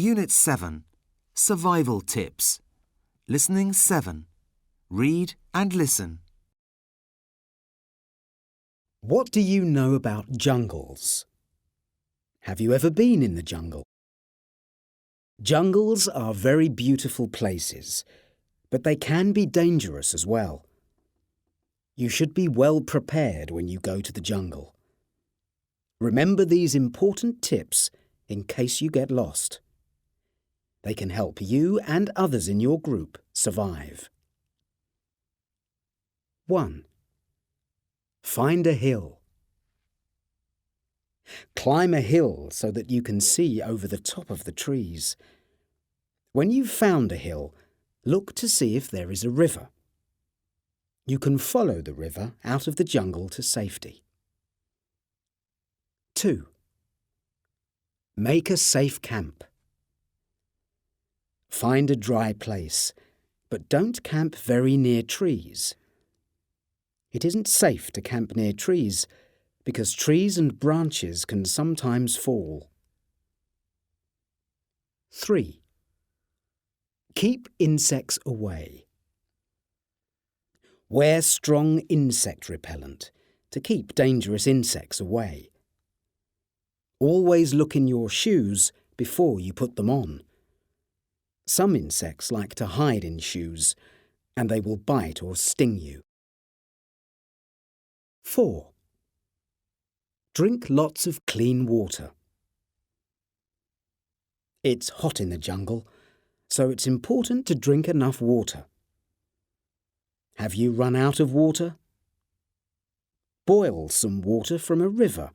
Unit 7, Survival Tips. Listening 7. Read and listen. What do you know about jungles? Have you ever been in the jungle? Jungles are very beautiful places, but they can be dangerous as well. You should be well prepared when you go to the jungle. Remember these important tips in case you get lost. They can help you and others in your group survive. 1. Find a hill. Climb a hill so that you can see over the top of the trees. When you've found a hill, look to see if there is a river. You can follow the river out of the jungle to safety. 2. Make a safe camp. Find a dry place, but don't camp very near trees. It isn't safe to camp near trees because trees and branches can sometimes fall. 3. Keep insects away. Wear strong insect repellent to keep dangerous insects away. Always look in your shoes before you put them on. Some insects like to hide in shoes, and they will bite or sting you. 4. Drink lots of clean water. It's hot in the jungle, so it's important to drink enough water. Have you run out of water? Boil some water from a river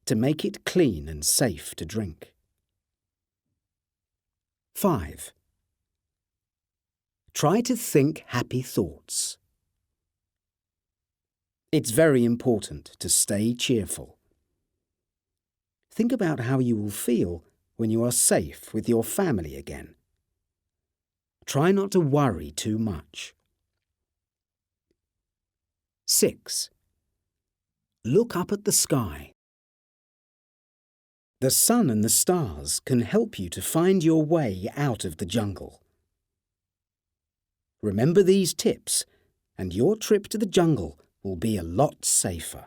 to make it clean and safe to drink. 5. Try to think happy thoughts. It's very important to stay cheerful. Think about how you will feel when you are safe with your family again. Try not to worry too much. 6. Look up at the sky. The sun and the stars can help you to find your way out of the jungle. Remember these tips, and your trip to the jungle will be a lot safer.